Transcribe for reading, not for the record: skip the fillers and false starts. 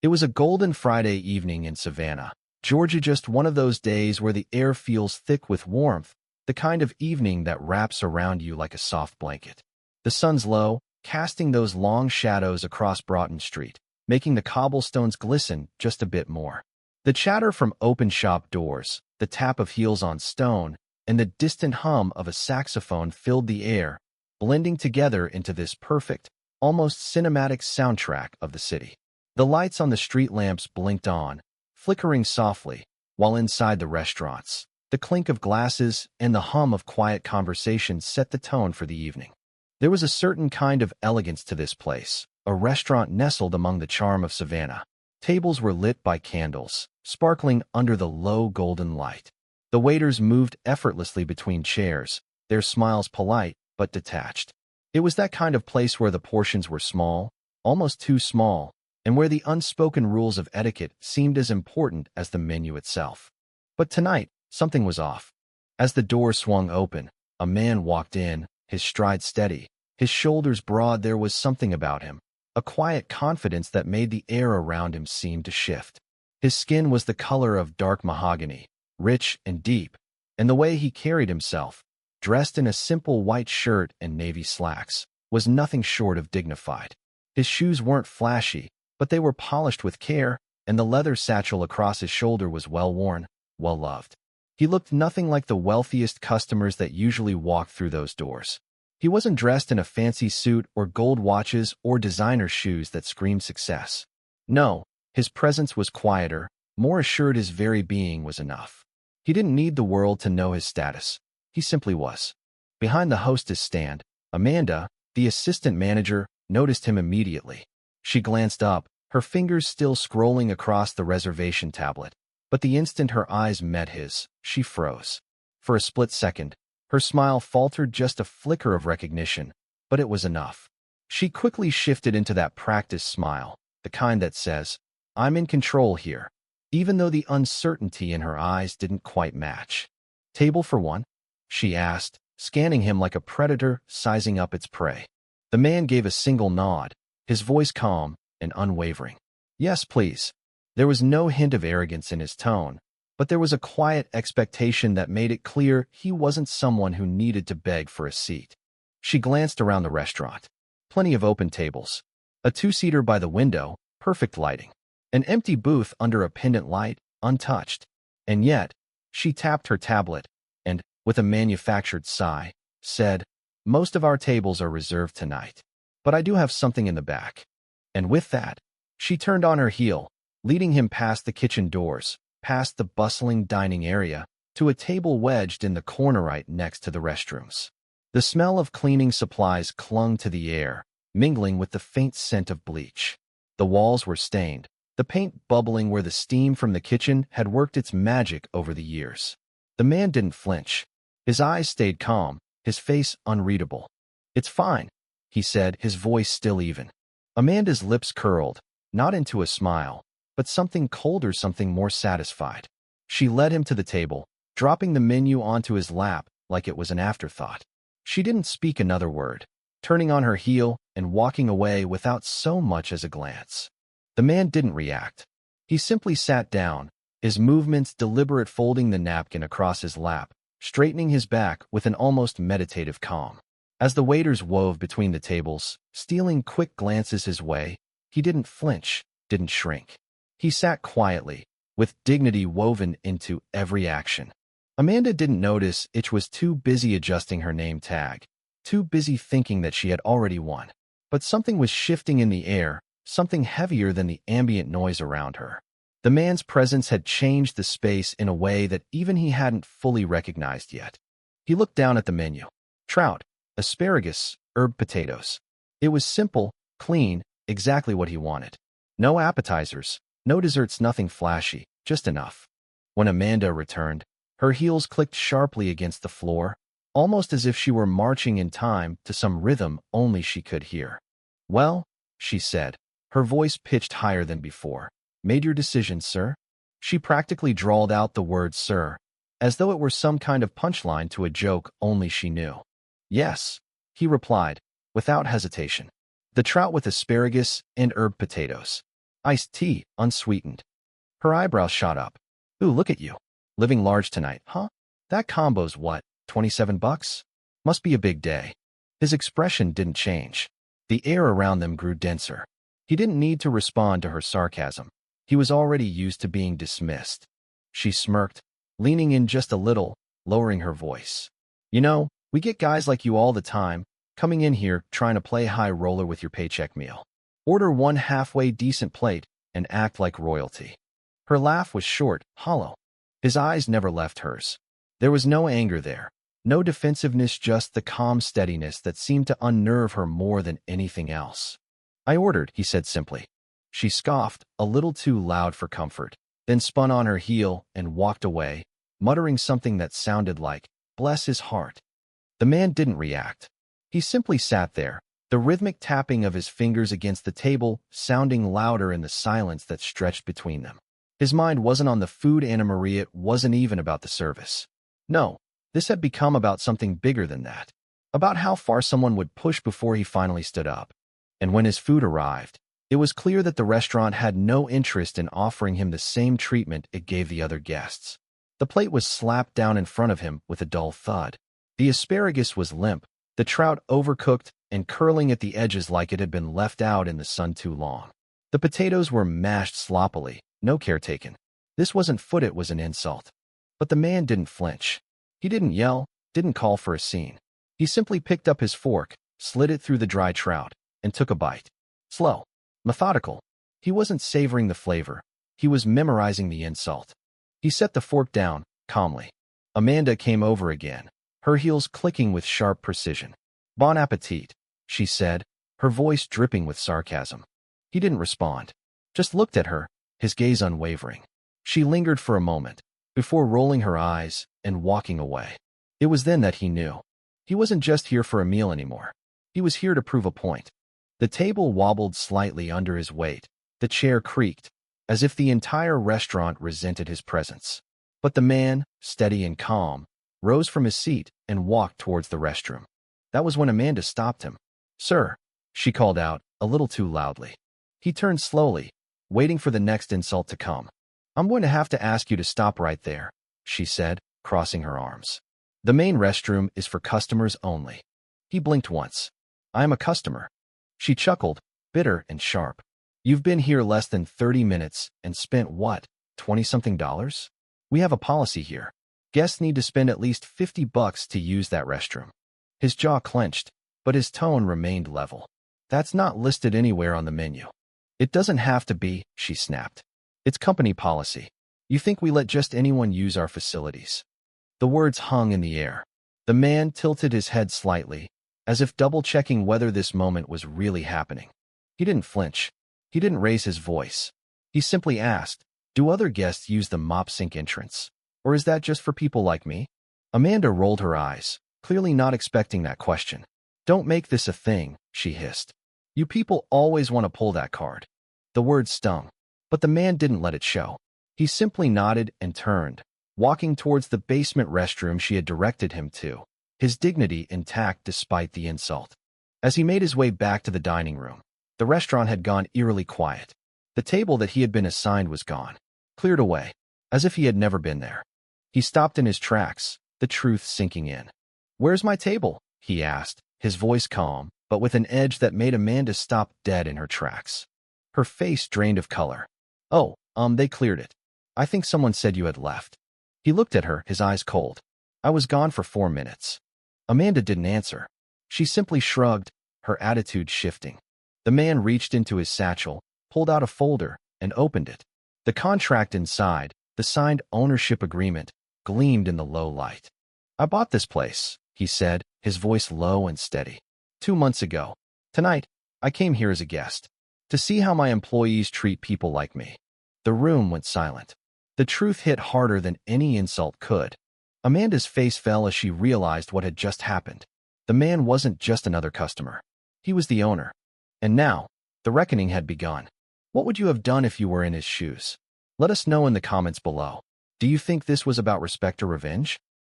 It was a golden Friday evening in Savannah, Georgia, just one of those days where the air feels thick with warmth, the kind of evening that wraps around you like a soft blanket. The sun's low, casting those long shadows across Broughton Street, making the cobblestones glisten just a bit more. The chatter from open shop doors, the tap of heels on stone, and the distant hum of a saxophone filled the air, blending together into this perfect, almost cinematic soundtrack of the city. The lights on the street lamps blinked on, flickering softly, while inside the restaurants, the clink of glasses and the hum of quiet conversation set the tone for the evening. There was a certain kind of elegance to this place, a restaurant nestled among the charm of Savannah. Tables were lit by candles, sparkling under the low golden light. The waiters moved effortlessly between chairs, their smiles polite but detached. It was that kind of place where the portions were small, almost too small, and where the unspoken rules of etiquette seemed as important as the menu itself. But tonight, something was off. As the door swung open, a man walked in, his stride steady, his shoulders broad. There was something about him, a quiet confidence that made the air around him seem to shift. His skin was the color of dark mahogany, rich and deep, and the way he carried himself, dressed in a simple white shirt and navy slacks, was nothing short of dignified. His shoes weren't flashy, but they were polished with care, and the leather satchel across his shoulder was well-worn, well-loved. He looked nothing like the wealthiest customers that usually walked through those doors. He wasn't dressed in a fancy suit or gold watches or designer shoes that screamed success. No, his presence was quieter, more assured. His very being was enough. He didn't need the world to know his status. He simply was. Behind the hostess stand, Amanda, the assistant manager, noticed him immediately. She glanced up, her fingers still scrolling across the reservation tablet. But the instant her eyes met his, she froze. For a split second, her smile faltered, just a flicker of recognition, but it was enough. She quickly shifted into that practiced smile, the kind that says, "I'm in control here," even though the uncertainty in her eyes didn't quite match. "Table for one?" she asked, scanning him like a predator sizing up its prey. The man gave a single nod, his voice calm and unwavering. "Yes, please." There was no hint of arrogance in his tone, but there was a quiet expectation that made it clear he wasn't someone who needed to beg for a seat. She glanced around the restaurant. Plenty of open tables. A two-seater by the window, perfect lighting. An empty booth under a pendant light, untouched. And yet, she tapped her tablet and, with a manufactured sigh, said, "Most of our tables are reserved tonight. But I do have something in the back." And with that, she turned on her heel, leading him past the kitchen doors, past the bustling dining area, to a table wedged in the corner right next to the restrooms. The smell of cleaning supplies clung to the air, mingling with the faint scent of bleach. The walls were stained, the paint bubbling where the steam from the kitchen had worked its magic over the years. The man didn't flinch. His eyes stayed calm, his face unreadable. "It's fine," he said, his voice still even. Amanda's lips curled, not into a smile, but something colder, something more satisfied. She led him to the table, dropping the menu onto his lap like it was an afterthought. She didn't speak another word, turning on her heel and walking away without so much as a glance. The man didn't react. He simply sat down, his movements deliberate, folding the napkin across his lap, straightening his back with an almost meditative calm. As the waiters wove between the tables, stealing quick glances his way, he didn't flinch, didn't shrink. He sat quietly, with dignity woven into every action. Amanda didn't notice. It was too busy adjusting her name tag, too busy thinking that she had already won. But something was shifting in the air, something heavier than the ambient noise around her. The man's presence had changed the space in a way that even he hadn't fully recognized yet. He looked down at the menu. Trout, asparagus, herb potatoes. It was simple, clean, exactly what he wanted. No appetizers, no desserts, nothing flashy, just enough. When Amanda returned, her heels clicked sharply against the floor, almost as if she were marching in time to some rhythm only she could hear. "Well," she said, her voice pitched higher than before. "Made your decision, sir?" She practically drawled out the word "sir," as though it were some kind of punchline to a joke only she knew. "Yes," he replied, without hesitation. "The trout with asparagus and herb potatoes." Iced tea, unsweetened. Her eyebrows shot up. Ooh, look at you. Living large tonight, huh? That combo's what, 27 bucks? Must be a big day. His expression didn't change. The air around them grew denser. He didn't need to respond to her sarcasm. He was already used to being dismissed. She smirked, leaning in just a little, lowering her voice. You know, we get guys like you all the time, coming in here trying to play high roller with your paycheck meal. Order one halfway decent plate and act like royalty. Her laugh was short, hollow. His eyes never left hers. There was no anger there, no defensiveness, just the calm steadiness that seemed to unnerve her more than anything else. I ordered, he said simply. She scoffed, a little too loud for comfort, then spun on her heel and walked away, muttering something that sounded like, bless his heart. The man didn't react. He simply sat there, the rhythmic tapping of his fingers against the table sounding louder in the silence that stretched between them. His mind wasn't on the food, Anna Maria. It wasn't even about the service. No, this had become about something bigger than that. About how far someone would push before he finally stood up. And when his food arrived, it was clear that the restaurant had no interest in offering him the same treatment it gave the other guests. The plate was slapped down in front of him with a dull thud. The asparagus was limp, the trout overcooked and curling at the edges like it had been left out in the sun too long. The potatoes were mashed sloppily, no care taken. This wasn't food, it was an insult. But the man didn't flinch. He didn't yell, didn't call for a scene. He simply picked up his fork, slid it through the dry trout, and took a bite. Slow, methodical. He wasn't savoring the flavor. He was memorizing the insult. He set the fork down, calmly. Amanda came over again, her heels clicking with sharp precision. Bon appetit, she said, her voice dripping with sarcasm. He didn't respond, just looked at her, his gaze unwavering. She lingered for a moment, before rolling her eyes and walking away. It was then that he knew. He wasn't just here for a meal anymore. He was here to prove a point. The table wobbled slightly under his weight. The chair creaked, as if the entire restaurant resented his presence. But the man, steady and calm, rose from his seat and walked towards the restroom. That was when Amanda stopped him. Sir, she called out, a little too loudly. He turned slowly, waiting for the next insult to come. I'm going to have to ask you to stop right there, she said, crossing her arms. The main restroom is for customers only. He blinked once. I am a customer. She chuckled, bitter and sharp. You've been here less than 30 minutes and spent what, $20-something? We have a policy here. Guests need to spend at least $50 to use that restroom. His jaw clenched, but his tone remained level. That's not listed anywhere on the menu. It doesn't have to be, she snapped. It's company policy. You think we let just anyone use our facilities? The words hung in the air. The man tilted his head slightly, as if double-checking whether this moment was really happening. He didn't flinch. He didn't raise his voice. He simply asked, do other guests use the mop sink entrance? Or is that just for people like me? Amanda rolled her eyes, clearly not expecting that question. Don't make this a thing, she hissed. You people always want to pull that card. The word stung, but the man didn't let it show. He simply nodded and turned, walking towards the basement restroom she had directed him to, his dignity intact despite the insult. As he made his way back to the dining room, the restaurant had gone eerily quiet. The table that he had been assigned was gone, cleared away, as if he had never been there. He stopped in his tracks, the truth sinking in. Where's my table? He asked, his voice calm, but with an edge that made Amanda stop dead in her tracks. Her face drained of color. Oh, they cleared it. I think someone said you had left. He looked at her, his eyes cold. I was gone for 4 minutes. Amanda didn't answer. She simply shrugged, her attitude shifting. The man reached into his satchel, pulled out a folder, and opened it. The contract inside, the signed ownership agreement, gleamed in the low light. I bought this place, he said, his voice low and steady. 2 months ago. Tonight, I came here as a guest. To see how my employees treat people like me. The room went silent. The truth hit harder than any insult could. Amanda's face fell as she realized what had just happened. The man wasn't just another customer. He was the owner. And now, the reckoning had begun. What would you have done if you were in his shoes? Let us know in the comments below. Do you think this was about respect or revenge?